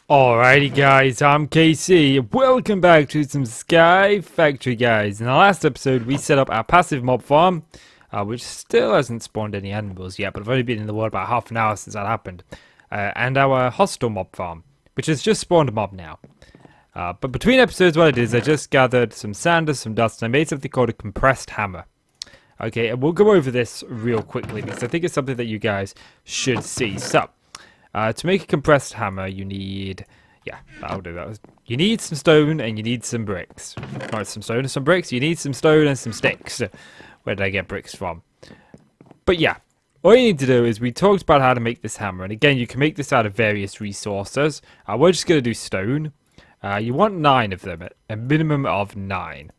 Alrighty guys, I'm KC. Welcome back to some SkyFactory guys. In the last episode we set up our passive mob farm, which still hasn't spawned any animals yet, but I've only been in the world about half an hour since that happened. And our hostile mob farm, which has just spawned a mob now. But between episodes what I did is I just gathered some sand and some dust and I made something called a compressed hammer. Okay, and we'll go over this real quickly because I think it's something that you guys should see. So, to make a compressed hammer, you need... Yeah, I'll do that. You need some stone and you need some bricks. Not some stone and some bricks. You need some stone and some sticks. Where did I get bricks from? But yeah, all you need to do is we talked about how to make this hammer. And again, you can make this out of various resources. We're just going to do stone. You want 9 of them, a minimum of 9.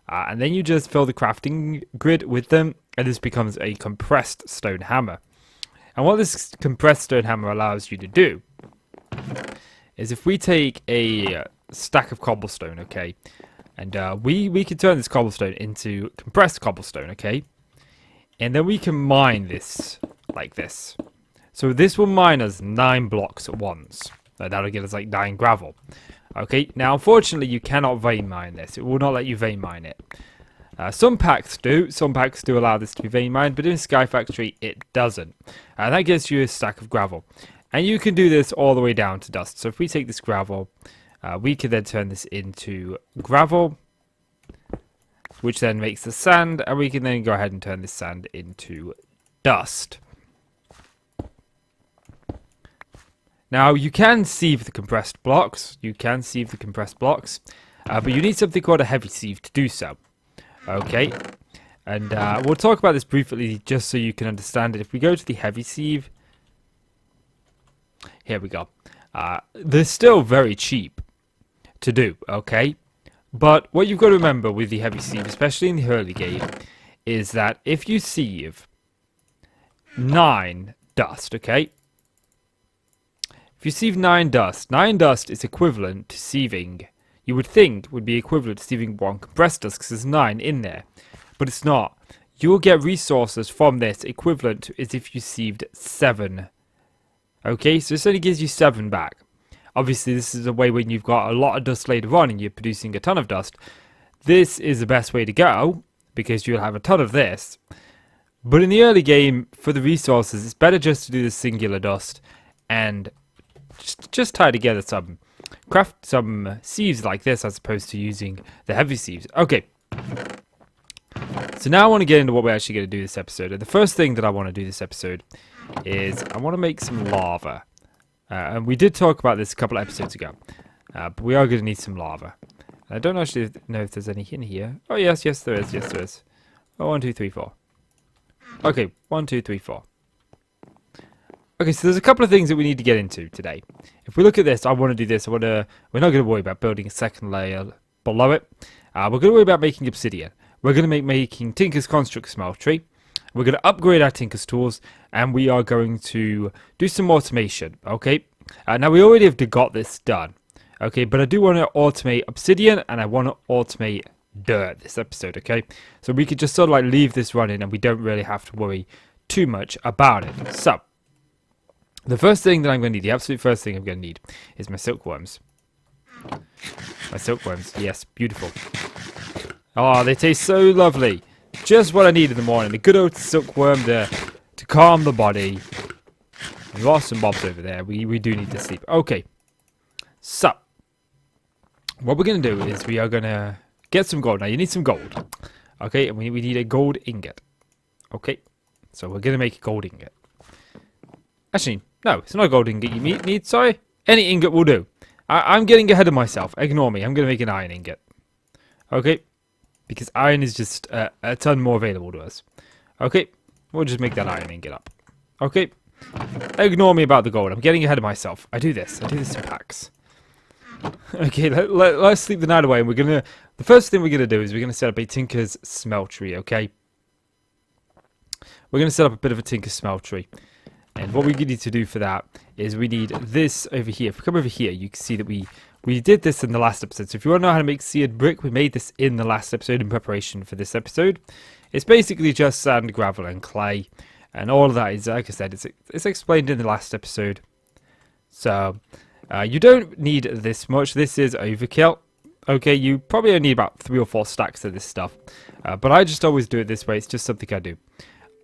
And then you just fill the crafting grid with them. And this becomes a compressed stone hammer. And what this compressed stone hammer allows you to do is if we take a stack of cobblestone, okay, and we can turn this cobblestone into compressed cobblestone, okay, and then we can mine this like this. So this will mine us 9 blocks at once. That'll get us like 9 gravel. Okay, now unfortunately you cannot vein mine this. It will not let you vein mine it. Some packs do. Some packs do allow this to be vein mined, but in SkyFactory it doesn't. And that gives you a stack of gravel. And you can do this all the way down to dust. So if we take this gravel, we can then turn this into gravel, which then makes the sand, and we can then go ahead and turn this sand into dust. Now you can sieve the compressed blocks. But you need something called a heavy sieve to do so. Okay, and we'll talk about this briefly just so you can understand it. If we go to the heavy sieve, here we go. They're still very cheap to do, okay? But what you've got to remember with the heavy sieve, especially in the early game, is that if you sieve 9 dust, okay? If you sieve 9 dust is equivalent to sieving... You would think would be equivalent to sieving 1 compressed dust because there's 9 in there. But it's not. You will get resources from this equivalent to as if you sieved 7. Okay, so this only gives you 7 back. Obviously, this is a way when you've got a lot of dust later on and you're producing a ton of dust. This is the best way to go because you'll have a ton of this. But in the early game, for the resources, it's better just to do the singular dust and just tie together some... Craft some sieves like this as opposed to using the heavy sieves. Okay. So now I want to get into what we're actually going to do this episode. And the first thing that I want to do this episode is I want to make some lava. And we did talk about this a couple of episodes ago. But we are going to need some lava. I don't actually know if there's any in here. Oh, yes, there is. Yes, there is. Oh, 1, 2, 3, 4. Okay, 1, 2, 3, 4. Okay, so there's a couple of things that we need to get into today. If we look at this, I want to do this. We're not going to worry about building a second layer below it. We're going to worry about making obsidian. We're going to be making Tinker's Construct Smeltery. We're going to upgrade our Tinker's tools, and we are going to do some automation. Okay. Now we already have got this done. Okay, but I do want to automate obsidian, and I want to automate dirt this episode. Okay, so we could just sort of like leave this running, and we don't really have to worry too much about it. So. The first thing that I'm going to need, the absolute first thing I'm going to need, is my silkworms. My silkworms, yes, beautiful. Oh, they taste so lovely. Just what I need in the morning. A good old silkworm to calm the body. There's lots of mobs over there. We do need to sleep. Okay. So, what we're going to do is we are going to get some gold. Now, you need some gold. Okay, and we need a gold ingot. Okay, so we're going to make a gold ingot. Actually, no, it's not a gold ingot you need, sorry. Any ingot will do. I'm getting ahead of myself. Ignore me. I'm going to make an iron ingot. Okay? Because iron is just a ton more available to us. Okay? We'll just make that iron ingot up. Okay? Ignore me about the gold. I'm getting ahead of myself. I do this in packs. Okay, let's sleep the night away. And we're going to... The first thing we're going to do is we're going to set up a Tinker's Smeltery, okay? We're going to set up a bit of a Tinker's Smeltery. And what we need to do for that is we need this over here. If we come over here, you can see that we did this in the last episode. So if you want to know how to make seared brick, we made this in the last episode in preparation for this episode. It's basically just sand, gravel, and clay. And all of that is, like I said, it's explained in the last episode. So You don't need this much. This is overkill. Okay, you probably only need about 3 or 4 stacks of this stuff. But I just always do it this way. It's just something I do.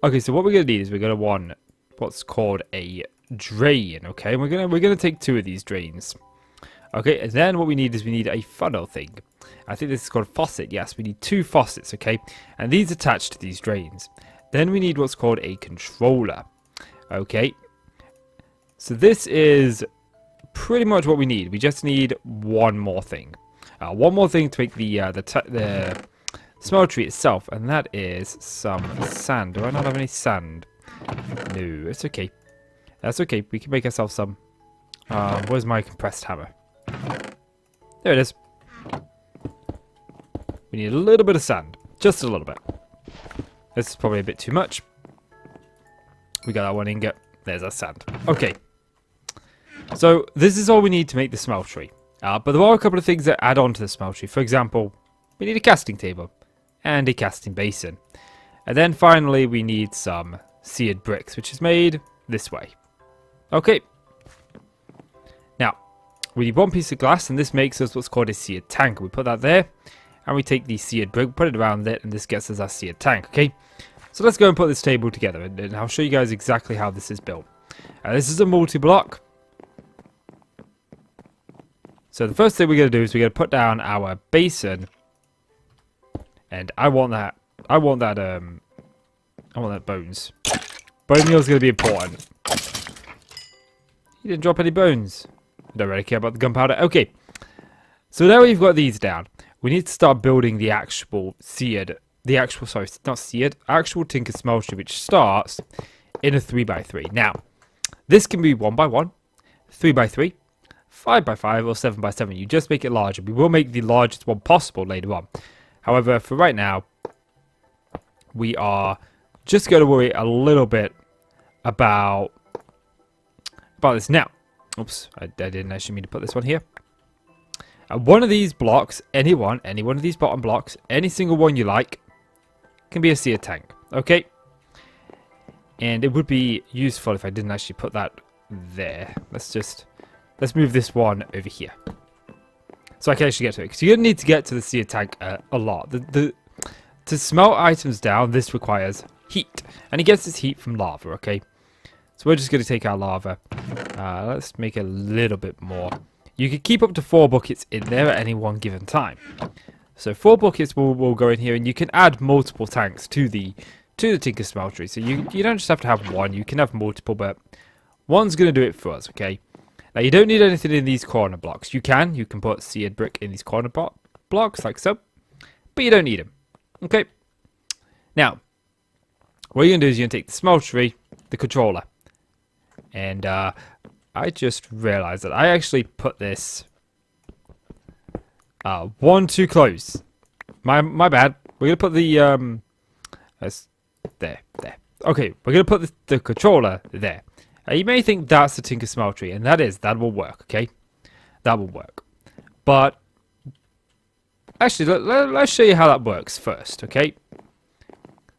Okay, so what we're going to need is we're going to want what's called a drain. Okay, and we're gonna take 2 of these drains. Okay, and then what we need is we need a funnel thing. I think this is called faucet. Yes, we need 2 faucets. Okay, and these attach to these drains. Then we need what's called a controller. Okay, so this is pretty much what we need. We just need one more thing. One more thing to make the smeltery itself, and that is some sand. Do I not have any sand? No, it's okay. That's okay. We can make ourselves some. Where's my compressed hammer? There it is. We need a little bit of sand. Just a little bit. This is probably a bit too much. We got that 1 ingot. There's our sand. Okay. So, this is all we need to make the smeltery. But there are a couple of things that add on to the smeltery. For example, we need a casting table. And a casting basin. And then finally, we need some seared bricks, which is made this way. Okay. Now, we need 1 piece of glass, and this makes us what's called a seared tank. We put that there, and we take the seared brick, put it around it, and this gets us our seared tank, okay? So let's go and put this table together, and I'll show you guys exactly how this is built. This is a multi-block. So the first thing we're going to do is we're going to put down our basin, and I want that bones. Bone meal is going to be important. You didn't drop any bones. I don't really care about the gunpowder. Okay. So now we've got these down. We need to start building the actual tinker smeltery, which starts in a 3x3. Now, this can be 1x1, 3x3, 5x5, or 7x7. You just make it larger. We will make the largest one possible later on. However, for right now, we are just going to worry a little bit about this now. Oops, I didn't actually mean to put this one here. One of these blocks, any one of these bottom blocks, any single one you like, can be a seared tank. Okay? And it would be useful if I didn't actually put that there. Let's move this one over here. So I can actually get to it. Because you're going to need to get to the seared tank a lot. To smelt items down, this requires heat. And it gets its heat from lava, okay? So we're just going to take our lava. Let's make a little bit more. You can keep up to 4 buckets in there at any one given time. So 4 buckets will go in here, and you can add multiple tanks to the tinker smeltery. So you don't just have to have one, you can have multiple, but one's going to do it for us, okay? Now you don't need anything in these corner blocks. You can put seared brick in these corner blocks like so, but you don't need them, okay? Now, what you're going to do is you're going to take the smeltery, the controller, and I just realized that I actually put this one too close. My bad. We're gonna put the there. Okay, we're gonna put the controller there. You may think that's the tinker smeltery, and that will work. Okay, that will work. But actually, let's show you how that works first. Okay,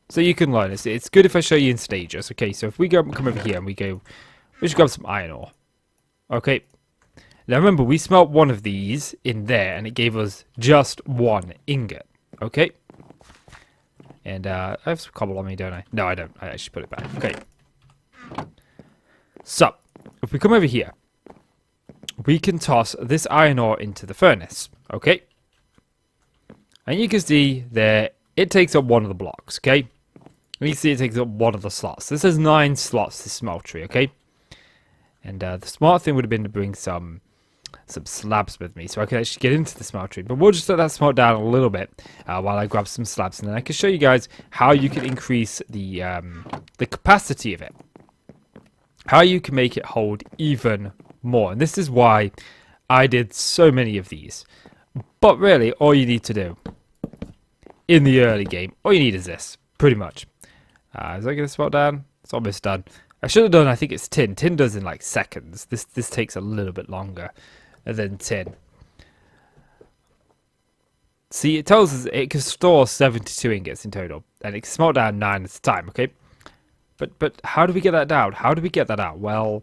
so you can learn. It's good if I show you in stages. Okay, so if we come over here and we should grab some iron ore. Okay. Now remember, we smelt one of these in there, and it gave us just 1 ingot. Okay. And I have some cobble on me, don't I? No, I don't. I actually put it back. Okay. So, if we come over here, we can toss this iron ore into the furnace. Okay. And you can see there, it takes up one of the blocks. Okay. And you can see it takes up one of the slots. This has 9 slots, this smeltery. Okay. And the smart thing would have been to bring some slabs with me, so I could actually get into the smeltery. But we'll just let that smelt down a little bit while I grab some slabs, and then I can show you guys how you can increase the capacity of it, how you can make it hold even more. And this is why I did so many of these. But really, all you need to do in the early game, all you need is this, pretty much. Is that going to smelt down? It's almost done. I should have done, I think it's tin. Tin does in like seconds. This takes a little bit longer than tin. See, it tells us it can store 72 ingots in total. And it can smelt down 9 at a time, okay? But how do we get that down? How do we get that out? Well,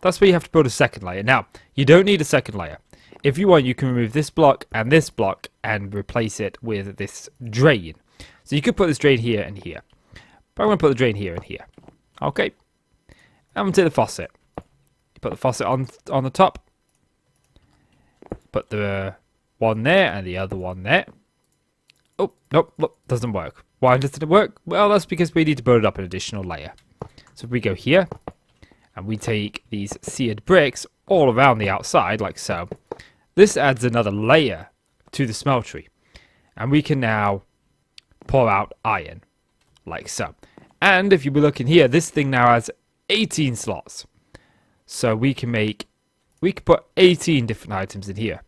that's where you have to build a second layer. Now, you don't need a second layer. If you want, you can remove this block and replace it with this drain. So you could put this drain here and here. But I'm going to put the drain here and here. Okay. I'm going to take the faucet. You put the faucet on the top. Put the one there and the other one there. Oh, nope, look, doesn't work. Why doesn't it work? Well, that's because we need to build up an additional layer. So if we go here, and we take these seared bricks all around the outside, like so, this adds another layer to the smeltery. And we can now pour out iron, like so. And if you be looking here, this thing now has 18 slots. So we can put 18 different items in here.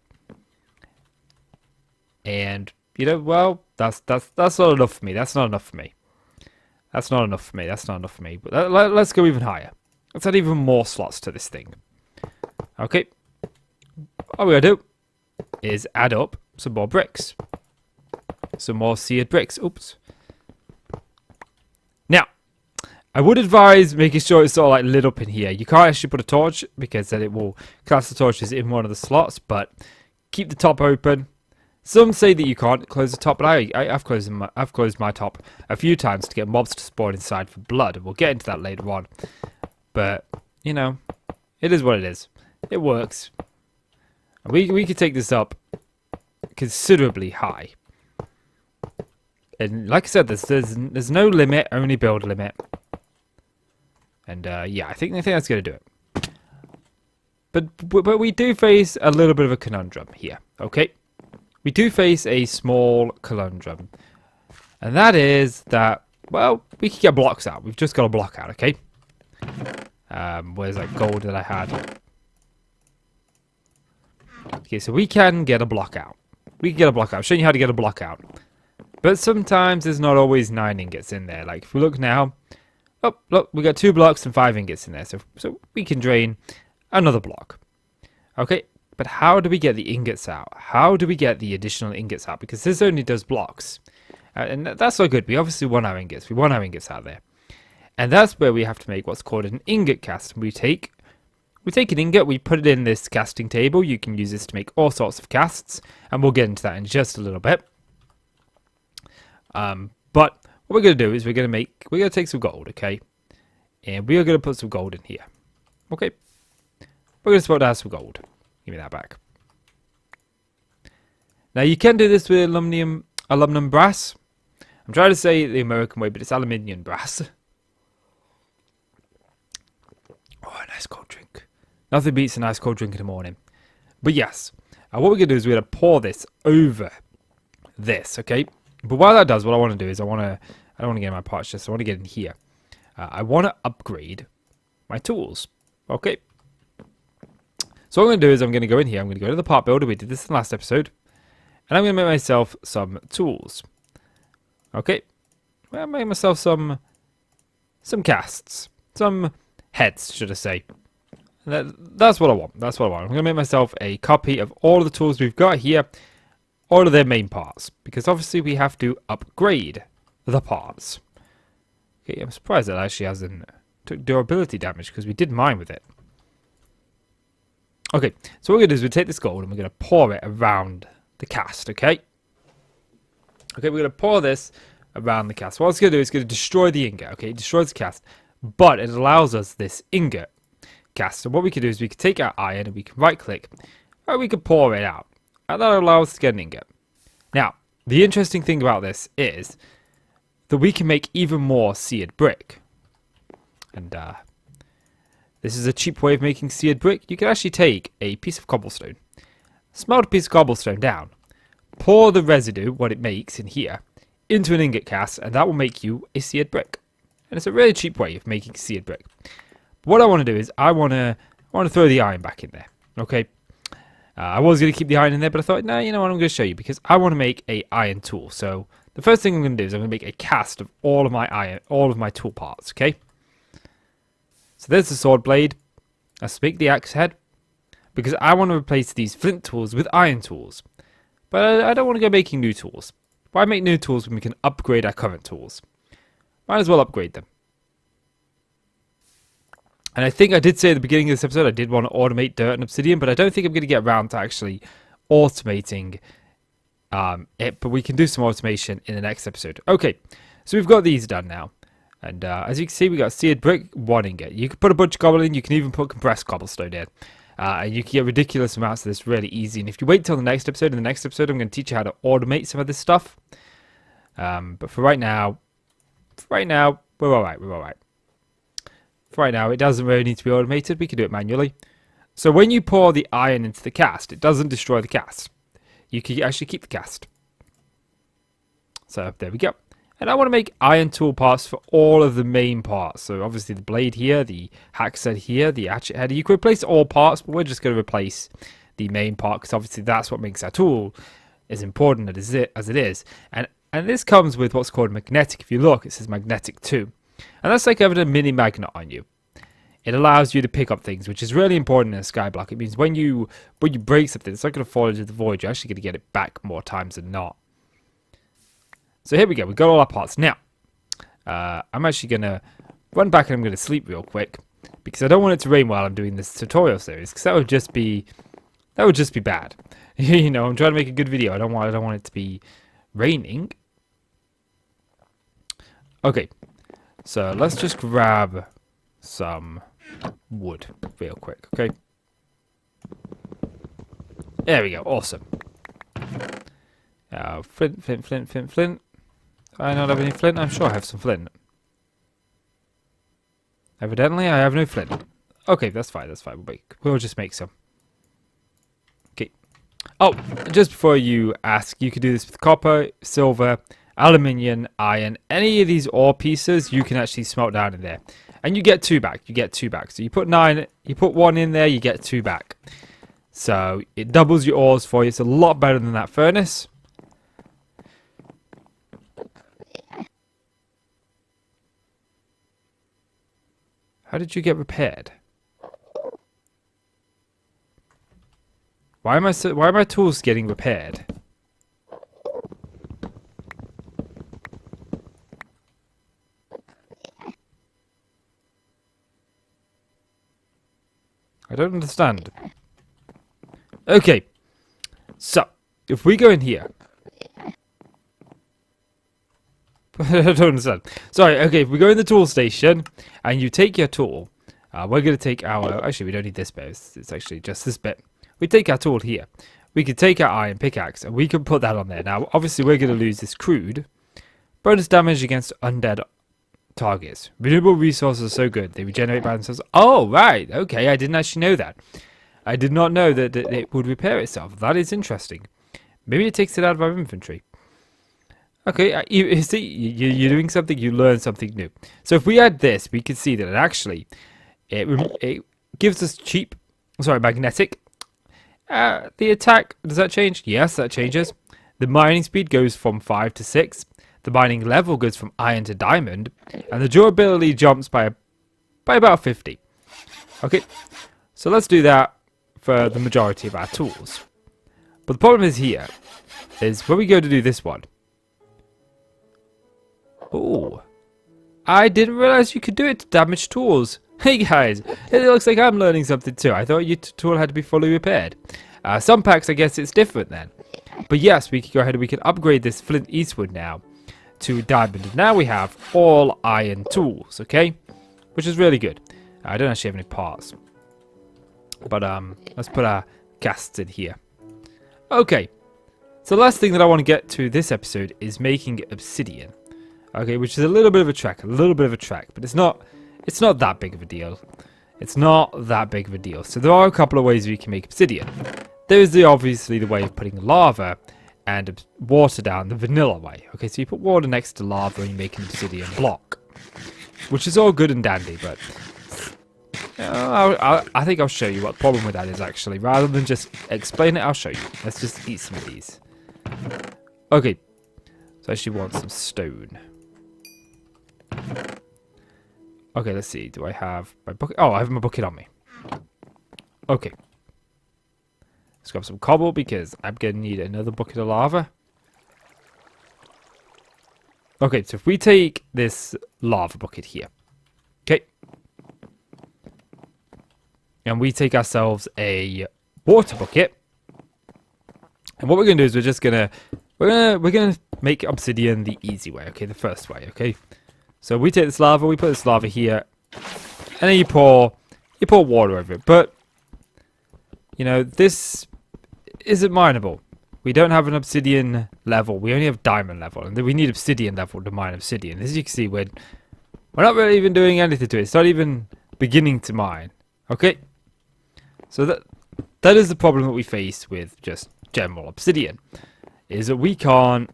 And, you know, well, that's not enough for me. That's not enough for me. That's not enough for me. That's not enough for me. But let's go even higher. Let's add even more slots to this thing. Okay. All we're going to do is add up some more bricks. Some more seared bricks. Oops. Now, I would advise making sure it's sort of like lit up in here. You can't actually put a torch because then it will cast the torches in one of the slots. But keep the top open. Some say that you can't close the top, but I've closed my top a few times to get mobs to spawn inside for blood. We'll get into that later on. But, you know, it is what it is. It works. We could take this up considerably high. And like I said, there's no limit, only build limit. And yeah, I think that's going to do it. But we do face a little bit of a conundrum here, okay? We do face a small conundrum. And that is that, well, we can get blocks out. We've just got a block out, okay? Where's that gold that I had? Okay, so we can get a block out. We can get a block out. I'm showing you how to get a block out. But sometimes there's not always 9 ingots in there. Like, if we look now, oh, look, we got 2 blocks and 5 ingots in there. So we can drain another block. Okay, but how do we get the ingots out? How do we get the additional ingots out? Because this only does blocks. And that's not good. We obviously want our ingots. We want our ingots out there. And that's where we have to make what's called an ingot cast. We take an ingot, we put it in this casting table. You can use this to make all sorts of casts. And we'll get into that in just a little bit. But what we're going to do is we're going to take some gold, okay? And we are going to put some gold in here. Okay. We're going to supposed to have some gold. Give me that back. Now you can do this with aluminum brass. I'm trying to say it the American way, but it's aluminium brass. Oh, a nice cold drink. Nothing beats a nice cold drink in the morning. But yes, what we're going to do is we're going to pour this over this, okay? But while that does, what I want to do is I don't want to get in my parts chest. I want to get in here. I want to upgrade my tools, okay? So what I'm going to do is I'm going to go in here. I'm going to go to the part builder. We did this in the last episode. And I'm going to make myself some tools. Okay. Well, I'm making myself some casts. Some heads, should I say. That's what I want. That's what I want. I'm going to make myself a copy of all of the tools we've got here. All of their main parts. Because obviously we have to upgrade the parts. Okay, I'm surprised that actually hasn't took durability damage because we did mine with it. Okay, so what we're going to do is we take this gold and we're going to pour it around the cast, okay? Okay, we're going to pour this around the cast. What it's going to do is going to destroy the ingot, okay? It destroys the cast, but it allows us this ingot cast. So what we can do is we can take our iron and we can right-click, and we can pour it out. And that allows us to get an ingot. Now, the interesting thing about this is that we can make even more seared brick. And, this is a cheap way of making seared brick. You can actually take a piece of cobblestone, smelt a piece of cobblestone down, pour the residue, what it makes in here, into an ingot cast, and that will make you a seared brick. And it's a really cheap way of making seared brick. But what I want to do is I want to throw the iron back in there. Okay. I was going to keep the iron in there, but I thought, no, you know what, I'm going to show you because I want to make a iron tool. So the first thing I'm going to do is I'm going to make a cast of all of my iron, all of my tool parts. Okay. So there's the sword blade. Let's make the axe head. Because I want to replace these flint tools with iron tools. But I don't want to go making new tools. Why make new tools when we can upgrade our current tools? Might as well upgrade them. And I think I did say at the beginning of this episode I did want to automate dirt and obsidian, but I don't think I'm going to get around to actually automating it. But we can do some automation in the next episode. Okay, so we've got these done now. And as you can see, we got seared brick, 1 ingot. You can put a bunch of cobble in. You can even put compressed cobblestone in. And you can get ridiculous amounts of this really easy. And if you wait till the next episode, in the next episode, I'm going to teach you how to automate some of this stuff. But for right now, we're all right. We're all right. For right now, it doesn't really need to be automated. We can do it manually. So when you pour the iron into the cast, it doesn't destroy the cast. You can actually keep the cast. So there we go. And I want to make iron tool parts for all of the main parts. So obviously the blade here, the hacksaw here, the hatchet head. You could replace all parts, but we're just going to replace the main part because obviously that's what makes our tool as important as it is. And this comes with what's called magnetic. If you look, it says magnetic 2. And that's like having a mini magnet on you. It allows you to pick up things, which is really important in a skyblock. It means when you break something, it's not going to fall into the void. You're actually going to get it back more times than not. So here we go. We've got all our parts. Now, I'm actually going to run back and I'm going to sleep real quick because I don't want it to rain while I'm doing this tutorial series because that would just be bad. You know, I'm trying to make a good video. I don't want it to be raining. Okay, so let's just grab some wood real quick. Okay, there we go. Awesome. Flint. I don't have any flint. I'm sure I have some flint. Evidently, I have no flint. Okay, that's fine. That's fine. We'll just make some. Okay. Oh, just before you ask, you can do this with copper, silver, aluminium, iron. Any of these ore pieces, you can actually smelt down in there, and you get 2 back. So you put 9. You put 1 in there, you get 2 back. So it doubles your ores for you. It's a lot better than that furnace. How did you get repaired? Why are my tools getting repaired? I don't understand. Okay. So, if we go in here. I don't understand. Sorry, okay, if we go in the tool station and you take your tool, we're going to take our... Actually, we don't need this bit. It's actually just this bit. We take our tool here. We can take our iron pickaxe and we can put that on there. Now, obviously, we're going to lose this crude. Bonus damage against undead targets. Renewable resources are so good. They regenerate by themselves. Oh, right. Okay, I didn't actually know that. I did not know that it would repair itself. That is interesting. Maybe it takes it out of our inventory. Okay, you see, you're doing something, you learn something new. So if we add this, we can see that it actually, it gives us magnetic. The attack, does that change? Yes, that changes. The mining speed goes from 5 to 6. The mining level goes from iron to diamond. And the durability jumps by about 50. Okay, so let's do that for the majority of our tools. But the problem is when we go to do this one. Oh, I didn't realize you could do it to damage tools. Hey guys, it looks like I'm learning something too. I thought your tool had to be fully repaired. Some packs, I guess it's different then. But yes, we can go ahead and we can upgrade this flint eastwood now to diamond. And now we have all iron tools, okay? Which is really good. I don't actually have any parts. But let's put our casts in here. Okay, so the last thing that I want to get to this episode is making obsidian. Okay, which is a little bit of a trek, but it's not that big of a deal. It's not that big of a deal. So there are a couple of ways we can make obsidian. There's obviously the way of putting lava and water down the vanilla way. Okay, so you put water next to lava and you make an obsidian block, which is all good and dandy, but I think I'll show you what the problem with that is actually. Rather than just explain it, I'll show you. Let's just eat some of these. Okay, so I actually want some stone. Okay, let's see. Do I have my bucket? Oh, I have my bucket on me. Okay. Let's grab some cobble because I'm going to need another bucket of lava. Okay, so if we take this lava bucket here. Okay. and we take ourselves a water bucket. And what we're gonna do is we're gonna make obsidian the easy way, okay, the first way, okay. So we take this lava, we put this lava here, and then you pour water over it. But you know, this isn't mineable. We don't have an obsidian level. We only have diamond level, and we need obsidian level to mine obsidian. As you can see, we're not really even doing anything to it. It's not even beginning to mine. Okay, so that is the problem that we face with just general obsidian, is that we can't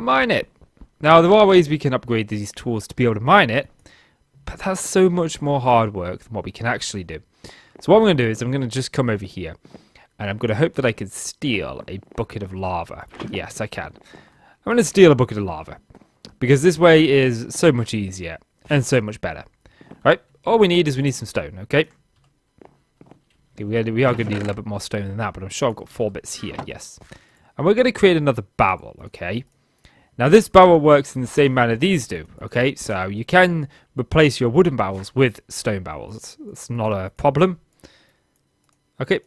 mine it. Now there are ways we can upgrade these tools to be able to mine it, but that's so much more hard work than what we can actually do. So what I'm going to do is I'm going to just come over here, and I'm going to hope that I can steal a bucket of lava. Yes, I can. I'm going to steal a bucket of lava, because this way is so much easier and so much better. Right? All we need some stone, okay? We are going to need a little bit more stone than that, but I'm sure I've got 4 bits here, yes. And we're going to create another barrel, okay? Now this barrel works in the same manner these do, okay? So you can replace your wooden barrels with stone barrels. It's not a problem. Okay,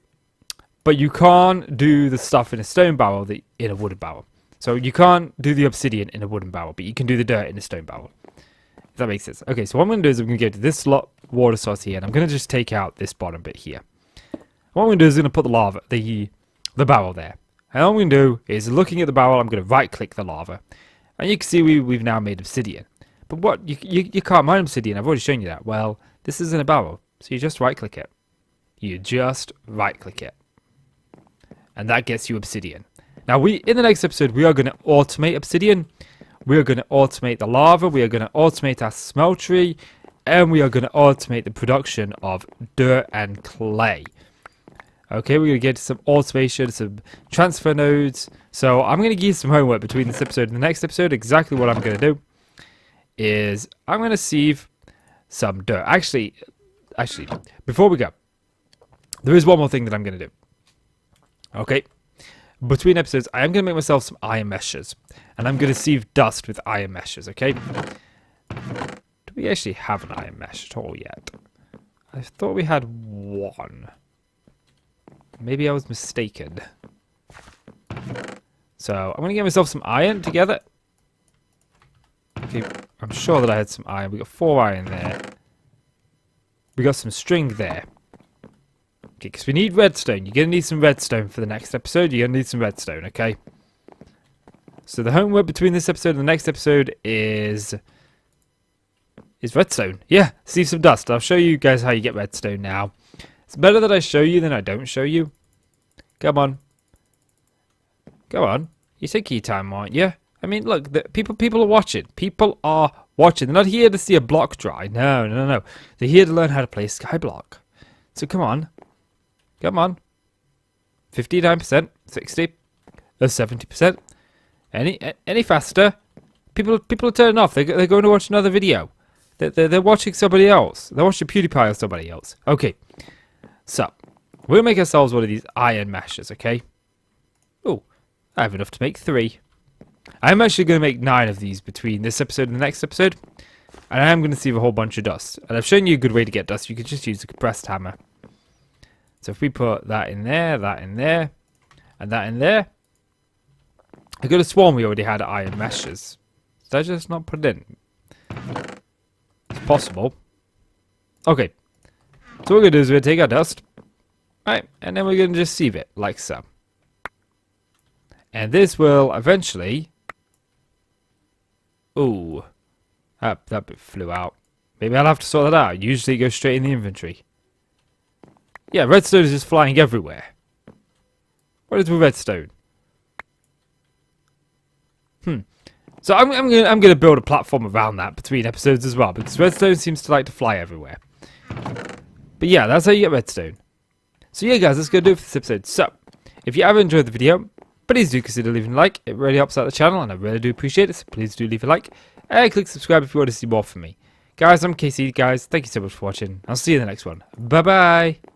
but you can't do the stuff in a stone barrel in a wooden barrel. So you can't do the obsidian in a wooden barrel, but you can do the dirt in a stone barrel. If that makes sense. Okay, so what I'm going to do is I'm going to go to this water source here, and I'm going to just take out this bottom bit here. What I'm going to do is I'm going to put the lava, the barrel there. And all I'm going to do is, looking at the barrel, I'm going to right-click the lava. And you can see we've now made obsidian. But what? You can't mine obsidian. I've already shown you that. Well, this isn't a barrel, so you just right-click it. You just right-click it. And that gets you obsidian. Now, in the next episode, we are going to automate obsidian. We are going to automate the lava. We are going to automate our smeltery. And we are going to automate the production of dirt and clay. Okay, we're going to get some automation, some transfer nodes. So I'm going to give you some homework between this episode and the next episode. Exactly what I'm going to do is I'm going to sieve some dirt. Actually, before we go, there is one more thing that I'm going to do. Okay, between episodes, I am going to make myself some iron meshes. And I'm going to sieve dust with iron meshes, okay? Do we actually have an iron mesh at all yet? I thought we had one. Maybe I was mistaken. So, I'm going to get myself some iron together. Okay, I'm sure that I had some iron. We got 4 iron there. We got some string there. Okay, because we need redstone. You're going to need some redstone for the next episode. You're going to need some redstone, okay? So, the homework between this episode and the next episode is redstone. Yeah, sieve some dust. I'll show you guys how you get redstone now. It's better that I show you than I don't show you. Come on. Go on. You're taking your time, aren't you? I mean, look, people are watching. People are watching. They're not here to see a block dry. No. They're here to learn how to play Skyblock. So come on. Come on. 59%, 60%, 70%. Any faster? People are turning off. They're going to watch another video. They're watching somebody else. They're watching PewDiePie or somebody else. Okay. So, we'll make ourselves one of these iron meshes, okay? Oh, I have enough to make 3. I'm actually going to make 9 of these between this episode and the next episode. And I am going to sieve a whole bunch of dust. And I've shown you a good way to get dust. You could just use a compressed hammer. So if we put that in there, and that in there. I could have sworn we already had iron meshes. Did I just not put it in? It's possible. Okay. So what we're going to do is we're going to take our dust. Right, and then we're going to just sieve it, like so. And this will eventually... Ooh. That bit flew out. Maybe I'll have to sort that out. Usually it goes straight in the inventory. Yeah, redstone is just flying everywhere. What is with redstone? So I'm gonna build a platform around that between episodes as well, because redstone seems to like to fly everywhere. But yeah, that's how you get redstone. So yeah, guys, that's gonna do it for this episode. So if you have enjoyed the video, please do consider leaving a like. It really helps out the channel, and I really do appreciate it. So please do leave a like and click subscribe if you want to see more from me. Guys, I'm Casey. Guys, thank you so much for watching. I'll see you in the next one. Bye bye.